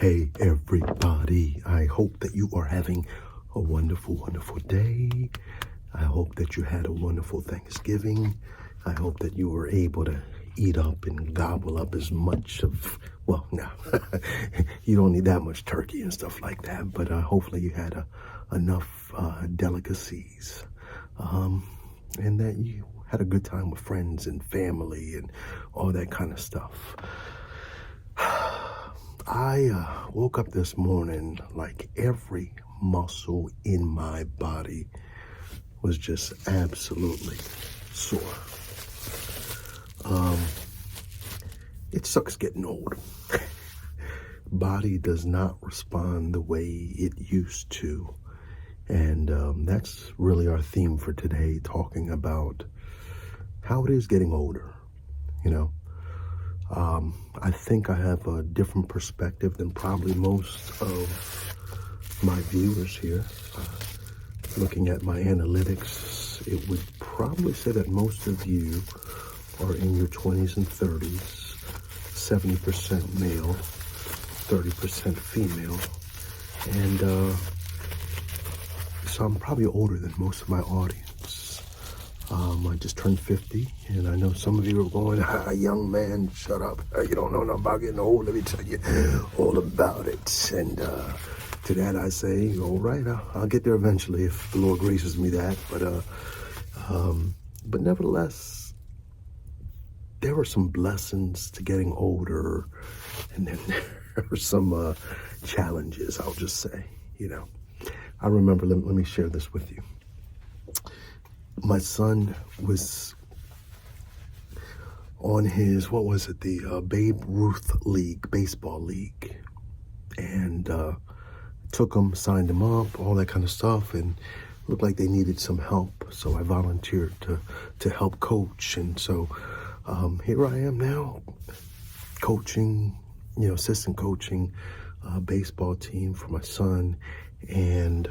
Hey everybody, I hope that you are having a wonderful, wonderful day. I hope that you had a wonderful Thanksgiving. I hope that you were able to eat up and gobble up as much of, well, no, you don't need that much turkey and stuff like that, but hopefully you had enough delicacies and that you had a good time with friends and family and all that kind of stuff. I woke up this morning like every muscle in my body was just absolutely sore. It sucks getting old. Body does not respond the way it used to. And that's really our theme for today, talking about how it is getting older, you know. I think I have a different perspective than probably most of my viewers here. Looking at my analytics, it would probably say that most of you are in your 20s and 30s, 70% male, 30% female, and so I'm probably older than most of my audience. I just turned 50, and I know some of you are going, young man, shut up. You don't know nothing about getting old. Let me tell you all about it. And to that I say, all right, I'll get there eventually if the Lord graces me that. But nevertheless, there were some blessings to getting older, and then there were some challenges, I'll just say, you know. I remember, let me share this with you. My son was on his, the Babe Ruth League, baseball league. And took him, signed him up, all that kind of stuff. And looked like they needed some help. So I volunteered to help coach. And so here I am now, coaching, assistant coaching a baseball team for my son. And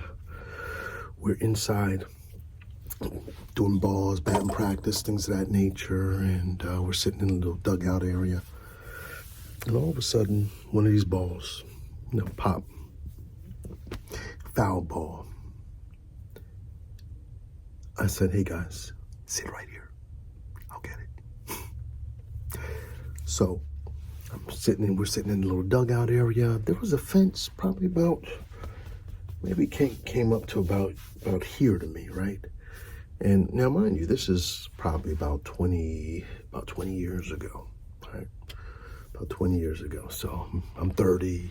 we're inside doing balls, batting practice, things of that nature, and we're sitting in a little dugout area, and all of a sudden, one of these balls, pop, foul ball. I said, hey guys, sit right here, I'll get it. So we're sitting in a little dugout area. There was a fence probably maybe came up to about here to me, right? And now, mind you, this is probably about 20 years ago, right? About 20 years ago. So I'm 30-ish,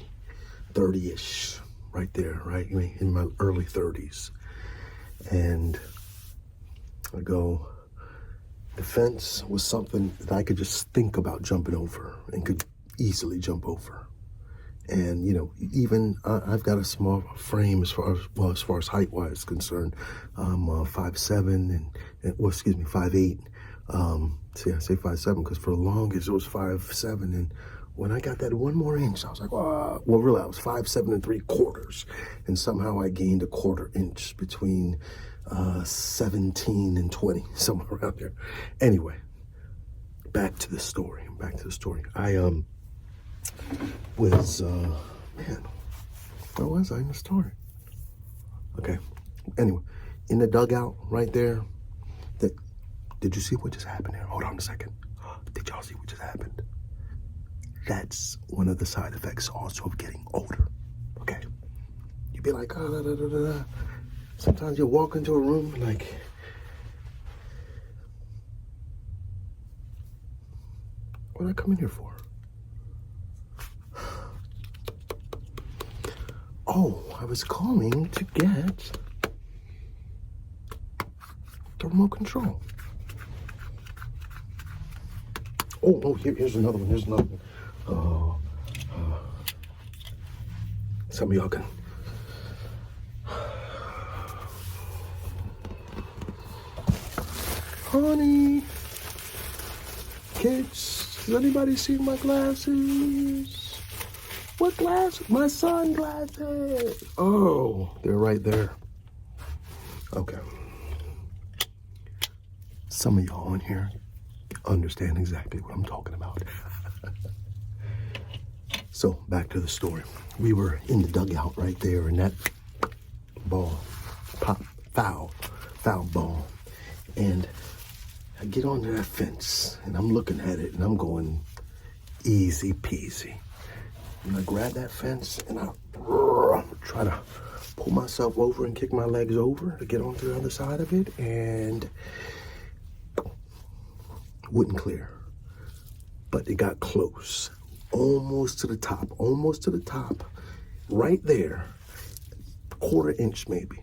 right there, right? I mean, in my early 30s. And I go, the fence was something that I could just think about jumping over and could easily jump over. And, even I've got a small frame as far as height-wise concerned. I'm 5'7", 5'8". See, I say 5'7" because for the longest it was 5'7". And when I got that one more inch, I was like, wow. Well, really, I was 5'7 3/4". And somehow I gained a 1/4 inch between 17 and 20, somewhere around there. Anyway, back to the story. I was, where was I in the story? Okay. Anyway, in the dugout right there, did you see what just happened here? Hold on a second. Did y'all see what just happened? That's one of the side effects also of getting older. Okay. You'd be like, Sometimes you'll walk into a room like, what did I come in here for? Oh, I was calling to get the remote control. Oh, here's another one. Some of y'all can. Honey, kids, has anybody seen my glasses? What glasses? My sunglasses. Oh, they're right there. Okay. Some of y'all in here understand exactly what I'm talking about. So back to the story. We were in the dugout right there, and that ball pop, foul ball. And I get onto that fence, and I'm looking at it, and I'm going easy peasy. And I grab that fence, and I try to pull myself over and kick my legs over to get onto the other side of it, and wouldn't clear. But it got close, almost to the top, right there, quarter inch maybe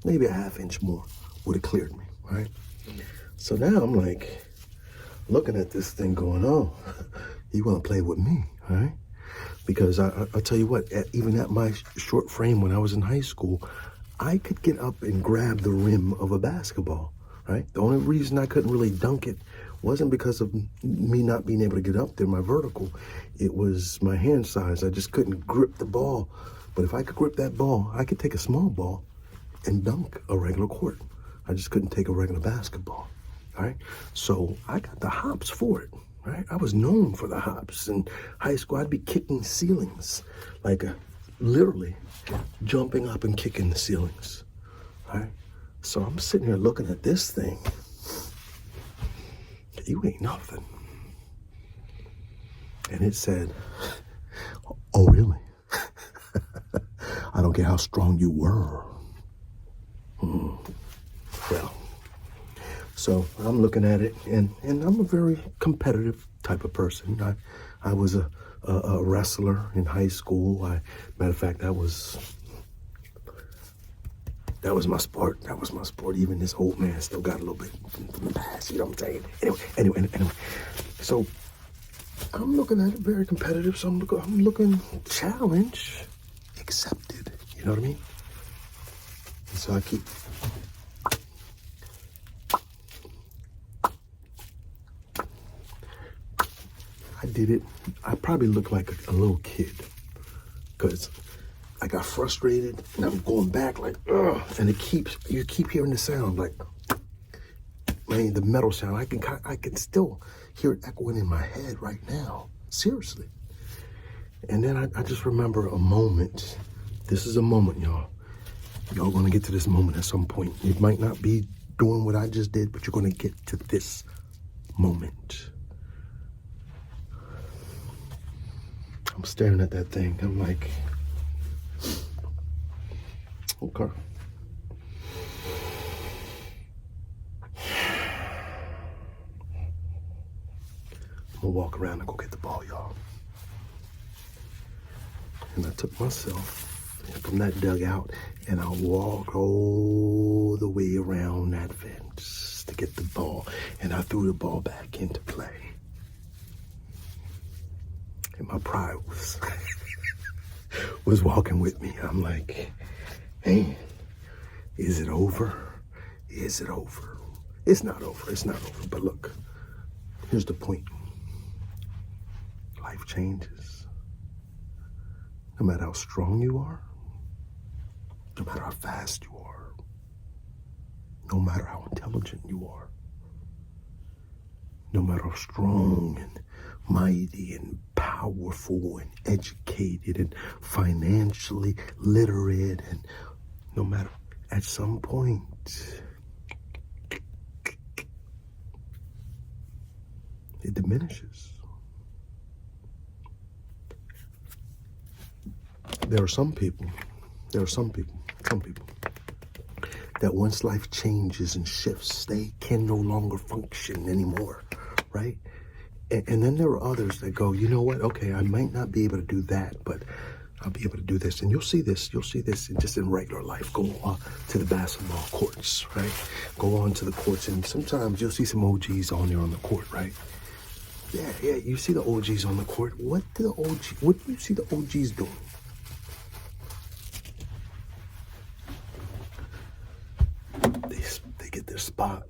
a half inch more would have cleared me, right? So now I'm like looking at this thing going, oh, you want to play with me, right? Because I'll tell you what, even at my short frame when I was in high school, I could get up and grab the rim of a basketball, right? The only reason I couldn't really dunk it wasn't because of me not being able to get up there, my vertical. It was my hand size. I just couldn't grip the ball. But if I could grip that ball, I could take a small ball and dunk a regular court. I just couldn't take a regular basketball, all right? So I got the hops for it, right? I was known for the hops. In high school, I'd be kicking ceilings, like literally jumping up and kicking the ceilings, all right? So I'm sitting here looking at this thing. You ain't nothing. And it said, oh, really? I don't care how strong you were. Well, so I'm looking at it, and I'm a very competitive type of person. I was a wrestler in high school. Matter of fact, that was my sport. That was my sport. Even this old man still got a little bit from the past, you know what I'm saying? Anyway. So I'm looking at it very competitive. So I'm looking challenge accepted. You know what I mean? And so I did it. I probably looked like a little kid because I got frustrated and I'm going back like, ugh, and you keep hearing the sound like, man, the metal sound. I can still hear it echoing in my head right now. Seriously. And then I just remember a moment. This is a moment, y'all. Y'all gonna get to this moment at some point. It might not be doing what I just did, but you're gonna get to this moment. I'm staring at that thing. I'm like, okay. I'm gonna walk around and go get the ball, y'all. And I took myself from that dugout and I walked all the way around that fence to get the ball. And I threw the ball back into play. And my pride was walking with me. I'm like, man, is it over? Is it over? It's not over. It's not over. But look, here's the point. Life changes. No matter how strong you are, no matter how fast you are, no matter how intelligent you are, no matter how strong and mighty and powerful and educated and financially literate, and no matter, at some point, it diminishes. There are some people that once life changes and shifts, they can no longer function anymore, right? And then there are others that go, you know what? Okay, I might not be able to do that, but I'll be able to do this. And you'll see this just in regular life. Go to the basketball courts, right? Go on to the courts, and sometimes you'll see some OGs on there on the court, right? Yeah, you see the OGs on the court. What do you see the OGs doing? They get their spot.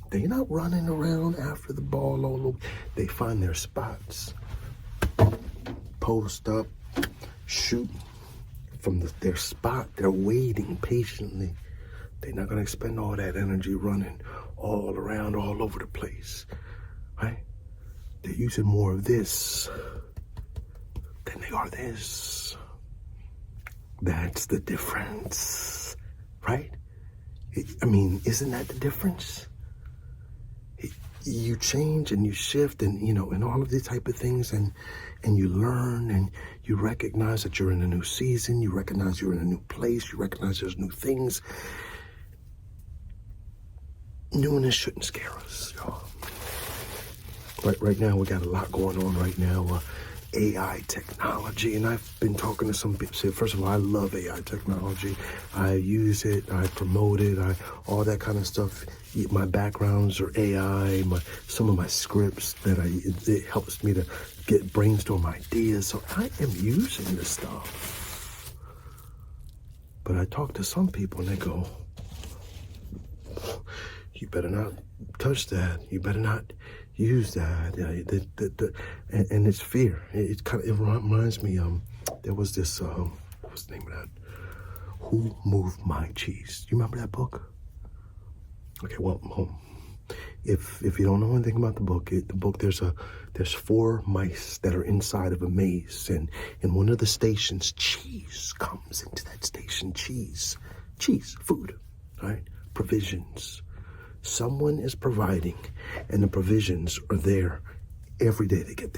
They're not running around after the ball all over. They find their spots. Post up, shoot from their spot. They're waiting patiently. They're not going to expend all that energy running all around, all over the place, right? They're using more of this than they are this. That's the difference, right? I mean, isn't that the difference? You change and you shift and, and all of these type of things, and you learn and you recognize that you're in a new season. You recognize you're in a new place. You recognize there's new things. Newness shouldn't scare us, y'all. Right now, we got a lot going on right now. AI technology, and I've been talking to some people. First of all, I love AI technology. I use it, I promote it, all that kind of stuff. My backgrounds are AI. Some of my scripts that it helps me to brainstorm ideas. So I am using this stuff. But I talk to some people and they go, "You better not touch that. You better not use that." And it's fear. It reminds me. There was this. What was the name of that? Who Moved My Cheese? Do you remember that book? Okay, well, if you don't know anything about the book, there's 4 mice that are inside of a maze, and in one of the stations, cheese comes into that station. Cheese, food, right? Provisions. Someone is providing, and the provisions are there every day they get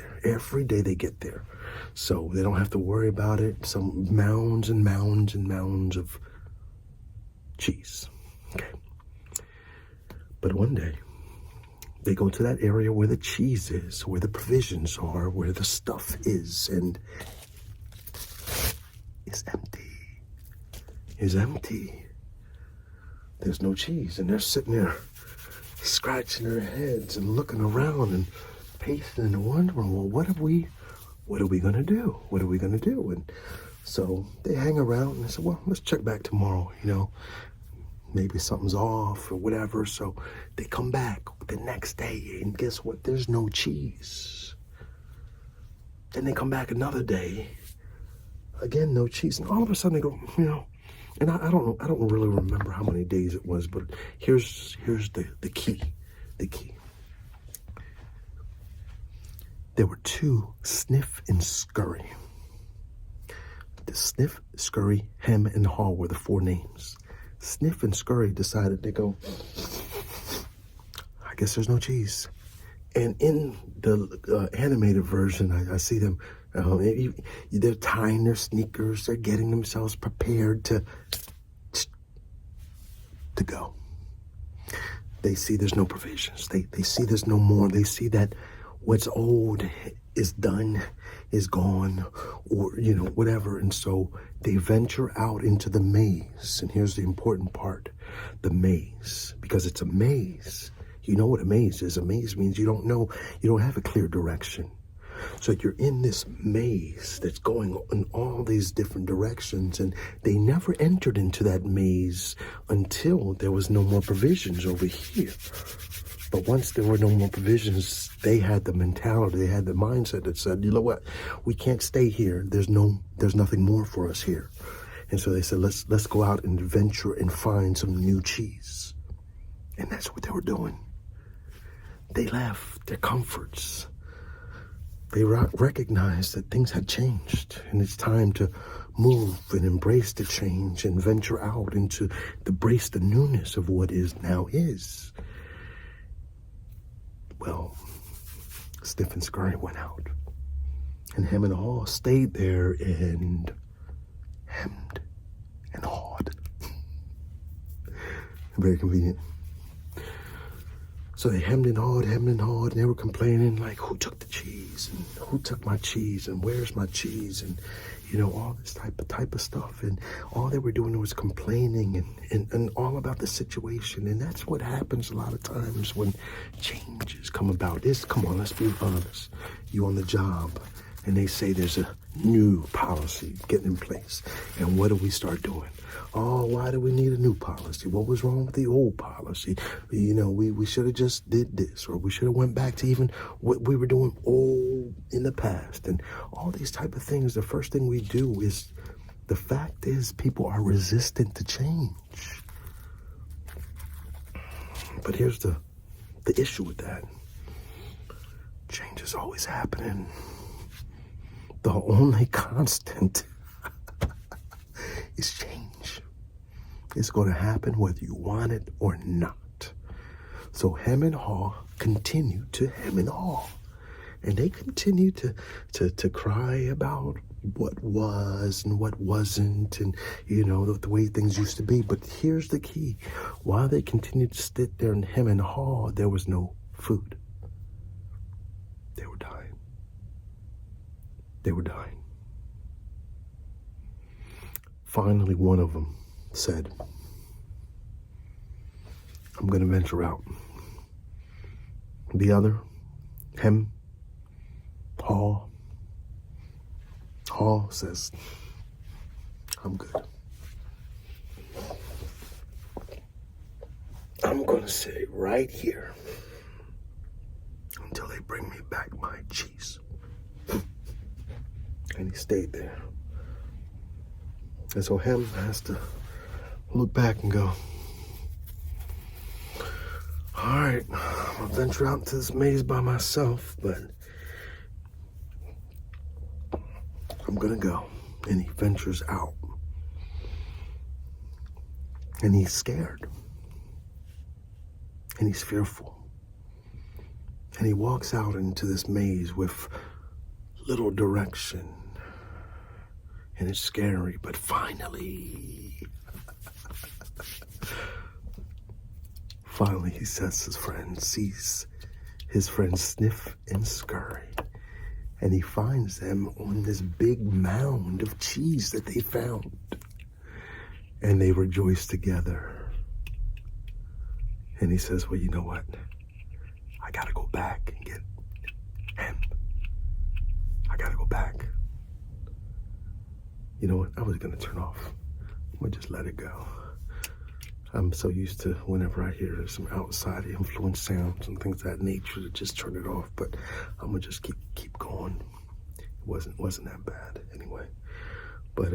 there. So they don't have to worry about it. Some mounds and mounds and mounds of cheese. Okay. But one day, they go to that area where the cheese is, where the provisions are, where the stuff is, and it's empty. It's empty. There's no cheese, and they're sitting there scratching their heads and looking around and pacing and wondering, well, what are we gonna do? What are we gonna do? And so they hang around and they say, well, let's check back tomorrow, maybe something's off or whatever. So they come back the next day, and guess what? There's no cheese. Then they come back another day, again, no cheese. And all of a sudden they go, and I don't know, I don't really remember how many days it was, but here's the key. There were 2 Sniff and Scurry. The Sniff, Scurry, Hem, and Haw were the 4 names. Sniff and Scurry decided to go, I guess there's no cheese. And in the animated version, I see them, they're tying their sneakers, they're getting themselves prepared to go. They see there's no provisions. They see there's no more. They see that what's old is done, is gone, or, whatever. And so they venture out into the maze. And here's the important part, the maze, because it's a maze. You know what a maze is. A maze means you don't have a clear direction. So you're in this maze that's going in all these different directions, and they never entered into that maze until there was no more provisions over here. But once there were no more provisions, they had the mentality, they had the mindset that said, you know what, we can't stay here. There's nothing more for us here. And so they said, let's go out and venture and find some new cheese. And that's what they were doing. They left their comforts. They recognized that things had changed, and it's time to move and embrace the change and venture out into embrace the newness of what now is. Well, Sniff and Scurry went out, and Hem and Haw stayed there and hemmed and hawed. Very convenient. So they hemmed and hawed, and they were complaining, like, who took the cheese, and who took my cheese, and where's my cheese, and all this type of stuff. And all they were doing was complaining and all about the situation. And that's what happens a lot of times when changes come about. Come on, let's be honest. You on the job, and they say there's a new policy getting in place. And what do we start doing? Oh, why do we need a new policy? What was wrong with the old policy? We should have just did this, or we should have went back to even what we were doing old in the past. And all these type of things, the first thing we do is, the fact is, people are resistant to change. But here's the issue with that. Change is always happening. The only constant is change. It's going to happen whether you want it or not. So hem and haw continue to hem and haw. And they continue to cry about what was and what wasn't, and, you know, the way things used to be. But here's the key. While they continued to sit there and hem and haw, there was no food. They were dying. They were dying. Finally, one of them said, I'm going to venture out. The other, hem, haw says, I'm good. I'm going to sit right here until they bring me back my cheese. And he stayed there. And so Hem has to look back and go, all right, I'll venture out into this maze by myself, but I'm gonna go. And he ventures out. And he's scared. And he's fearful. And he walks out into this maze with little direction. And it's scary, but finally he sees his friends sniff and scurry. And he finds them on this big mound of cheese that they found. And they rejoice together. And he says, well, you know what? I gotta go back and get him. I gotta go back. You know what? I was gonna turn off. I'm gonna just let it go. I'm so used to whenever I hear some outside influence sounds and things of that nature to just turn it off. But I'm gonna just keep going. It wasn't that bad anyway. But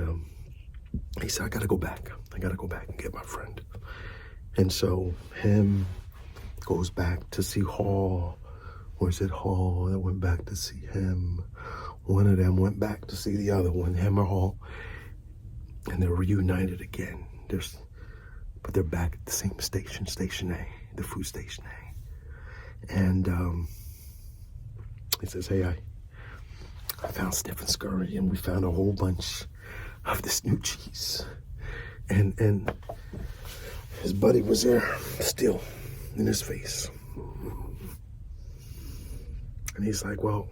he said, I gotta go back. I gotta go back and get my friend. And so him goes back to see Hall. Or is it Hall that went back to see him? One of them went back to see the other one, him or Hall. And they're reunited again. But they're back at the same station, Station A, the food station A. And he says, hey, I found Sniff and Scurry, and we found a whole bunch of this new cheese. And his buddy was there, still in his face. And he's like, well,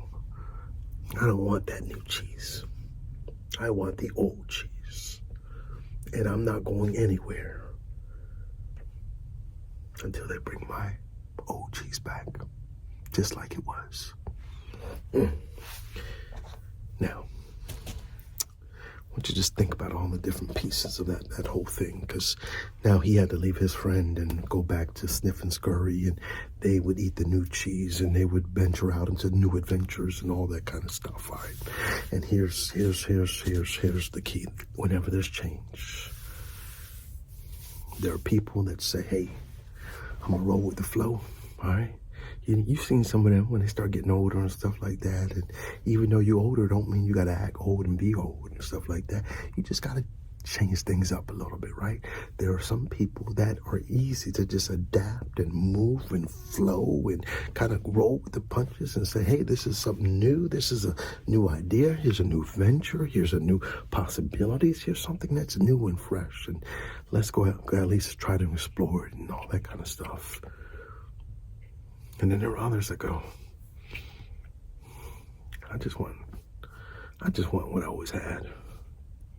I don't want that new cheese. I want the old cheese. And I'm not going anywhere until they bring my old cheese back, just like it was. Now, I want you to just think about all the different pieces of that whole thing, because now he had to leave his friend and go back to Sniff and Scurry, and they would eat the new cheese, and they would venture out into new adventures and all that kind of stuff. All right. And here's the key. Whenever there's change, there are people that say, hey, I'm gonna roll with the flow. All right. You've seen some of them when they start getting older and stuff like that. And even though you're older, don't mean you got to act old and be old and stuff like that. You just got to change things up a little bit, right? There are some people that are easy to just adapt and move and flow and kind of roll with the punches and say, hey, this is something new. This is a new idea. Here's a new venture. Here's a new possibilities. Here's something that's new and fresh. And let's go out, at least try to explore it and all that kind of stuff. And then there are others that go, I just want what I always had.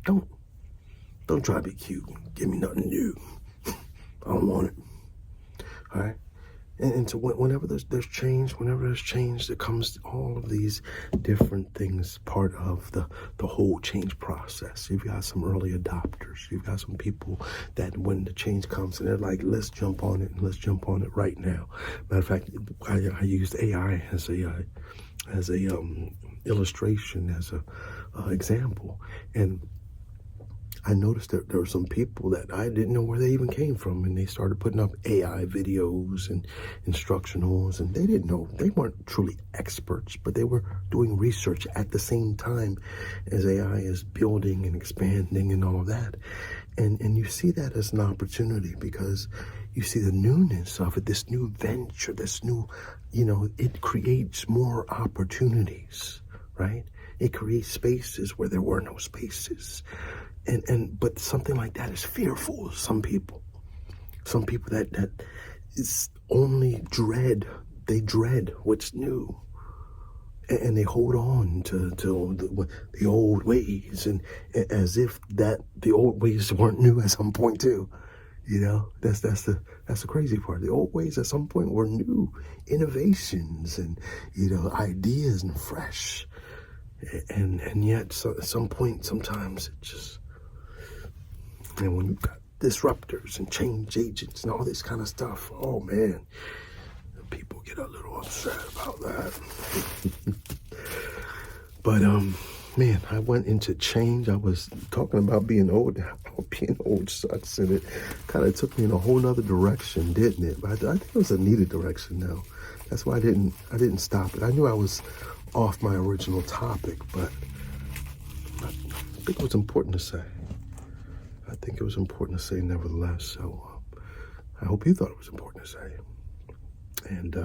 Don't try to be cute. Give me nothing new. I don't want it. All right. And so whenever there's change, there comes all of these different things, part of the whole change process. You've got some early adopters. You've got some people that when the change comes and they're like, let's jump on it and let's jump on it right now. Matter of fact, I used AI as a illustration, as a example. And I noticed that there were some people that I didn't know where they even came from, and they started putting up AI videos and instructionals, and they didn't know, they weren't truly experts, but they were doing research at the same time as AI is building and expanding and all of that. And you see that as an opportunity because you see the newness of it, this new venture, this new, it creates more opportunities, right? It creates spaces where there were no spaces. But something like that is fearful. Some people that is only dread. They dread what's new, and they hold on to the old ways, and as if that the old ways weren't new at some point too. That's the crazy part. The old ways at some point were new innovations and ideas and fresh, and yet at some point sometimes it just. And when you've got disruptors and change agents and all this kind of stuff, oh man, people get a little upset about that. But man, I went into change. I was talking about being old. Being old sucks, and it kind of took me in a whole nother direction, didn't it? But I think it was a needed direction now. That's why I didn't stop it. I knew I was off my original topic, but I think it was important to say. I think it was important to say nevertheless. So I hope you thought it was important to say. And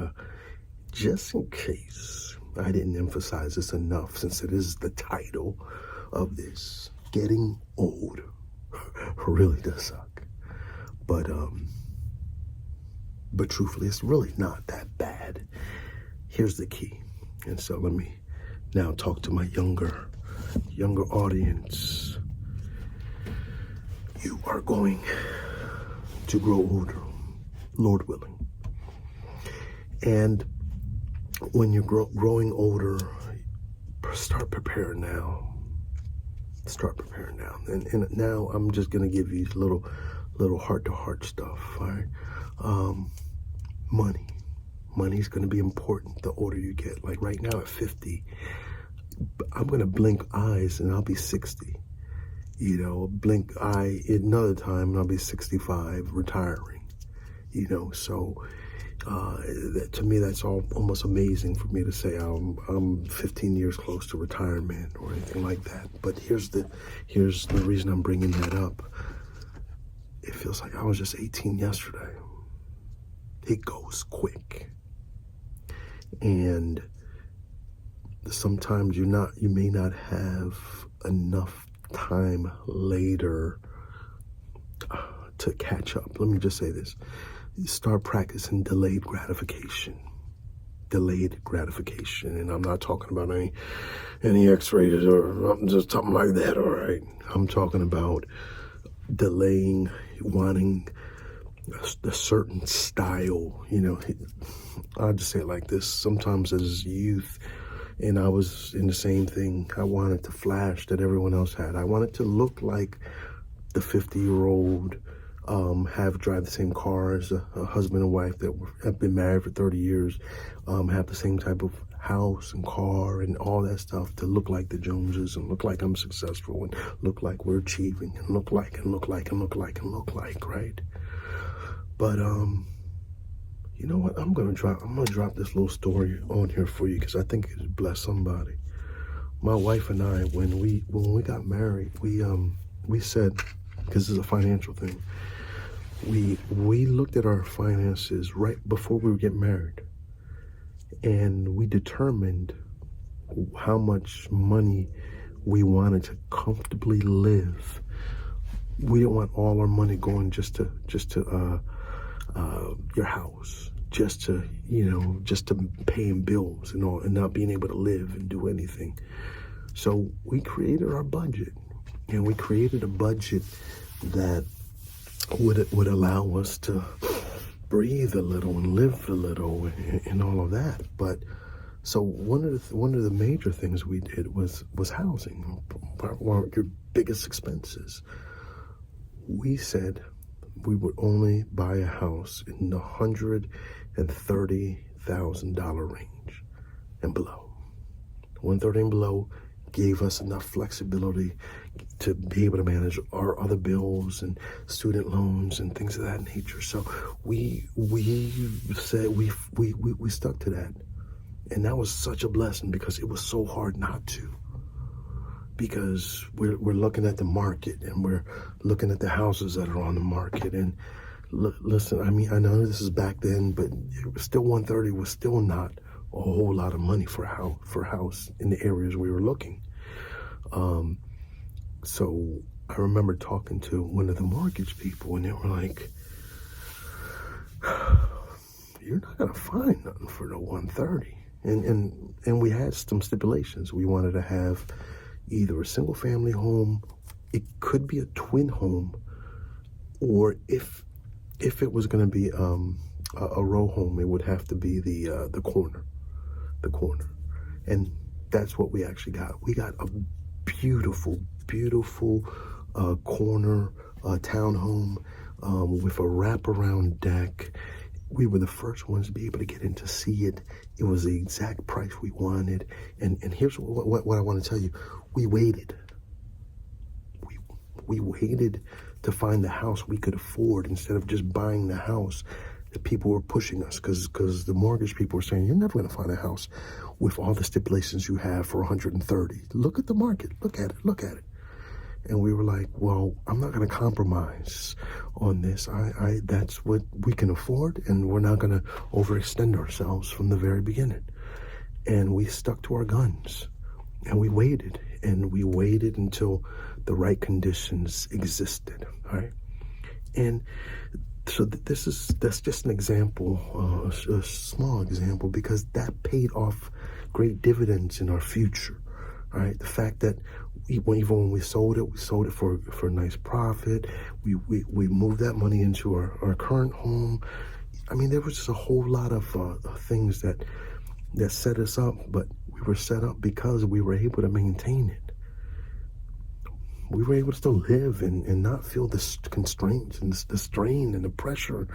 just in case I didn't emphasize this enough, since it is the title of this, getting old really does suck. But truthfully, it's really not that bad. Here's the key. And so let me now talk to my younger audience. You are going to grow older, Lord willing. And when you're growing older, start preparing now. Start preparing now. And now I'm just going to give you little heart-to-heart stuff, all right? Money. Money's going to be important the older you get. Like right now at 50, I'm going to blink eyes and I'll be 60. Blink eye another time and I'll be 65, retiring. So to me that's almost amazing for me to say I'm 15 years close to retirement or anything like that. But here's the reason I'm bringing that up. It feels like I was just 18 yesterday. It goes quick, and sometimes you may not have enough time later to catch up. Let me just say this. Start practicing delayed gratification. Delayed gratification. And I'm not talking about any X-rated or just something like that, all right? I'm talking about delaying, wanting a certain style. I'll just say it like this. Sometimes as youth, and I was in the same thing, I wanted to flash that everyone else had. I wanted to look like the 50-year-old, drive the same cars, a husband and wife that have been married for 30 years, have the same type of house and car and all that stuff, to look like the Joneses and look like I'm successful and look like we're achieving and look like, right? But you know what? I'm gonna drop this little story on here for you because I think it'll bless somebody. My wife and I, when we got married, we said, because it's a financial thing, we looked at our finances right before we would get married, and we determined how much money we wanted to comfortably live. We didn't want all our money going just to your house, just to paying bills and all, and not being able to live and do anything. So we created our budget, and we created a budget that would allow us to breathe a little and live a little and all of that. But so one of the major things we did was housing, one of your biggest expenses. We said we would only buy a house in the $130,000 range and below. $130 and below, gave us enough flexibility to be able to manage our other bills and student loans and things of that nature. So we said we stuck to that, and that was such a blessing because it was so hard not to. Because we're looking at the market and we're looking at the houses that are on the market. And listen, I mean, I know this is back then, but it was still 130 was still not a whole lot of money for a house in the areas we were looking. So I remember talking to one of the mortgage people, and they were like, "You're not gonna find nothing for the 130." And we had some stipulations. We wanted to have either a single family home, it could be a twin home, or if it was going to be a row home, it would have to be the corner. And that's what we actually got. We got a beautiful corner townhome with a wraparound deck. We were the first ones to be able to get in to see it. It was the exact price we wanted. And here's what I want to tell you. We waited. We waited to find the house we could afford instead of just buying the house that people were pushing us, because the mortgage people were saying, "You're never going to find a house with all the stipulations you have for 130. Look at the market. Look at it." And we were like, "Well, I'm not going to compromise on this. That's what we can afford, and we're not going to overextend ourselves from the very beginning." And we stuck to our guns, and we waited until the right conditions existed. All right, and so that's just an example, a small example, because that paid off great dividends in our future. All right, the fact that even when we sold it for a nice profit. We moved that money into our current home. I mean, there was just a whole lot of things that set us up, but we were set up because we were able to maintain it. We were able to still live and not feel the constraints and the strain and the pressure.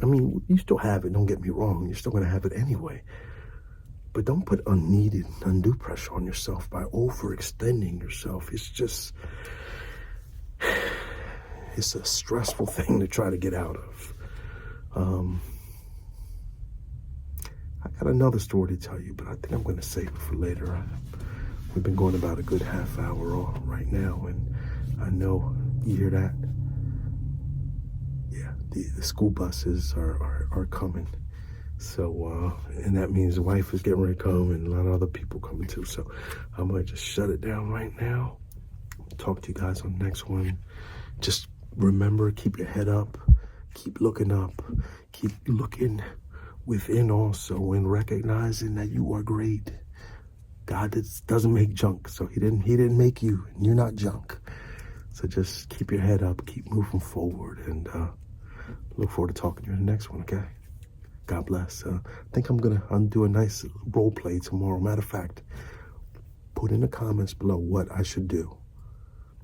I mean, you still have it, don't get me wrong. You're still going to have it anyway. But don't put undue pressure on yourself by overextending yourself. It's a stressful thing to try to get out of. I got another story to tell you, but I think I'm going to save it for later. We've been going about a good half hour on right now, and I know you hear that. Yeah, the school buses are coming. So, and that means the wife is getting ready to come and a lot of other people coming too. So I might just shut it down right now. Talk to you guys on the next one. Just remember, keep your head up, keep looking up, keep looking within also, and recognizing that you are great. God doesn't make junk, so he didn't make you, and you're not junk. So just keep your head up, keep moving forward, and look forward to talking to you in the next one, okay? God bless. I think I'm going to do a nice role play tomorrow. Matter of fact, put in the comments below what I should do.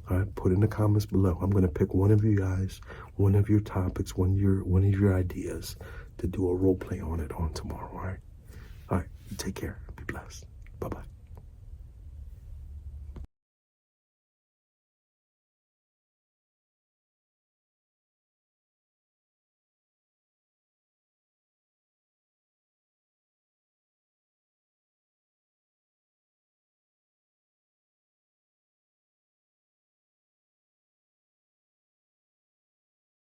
All right, put in the comments below. I'm going to pick one of you guys, one of your topics, one of your ideas to do a role play on tomorrow. All right, you take care.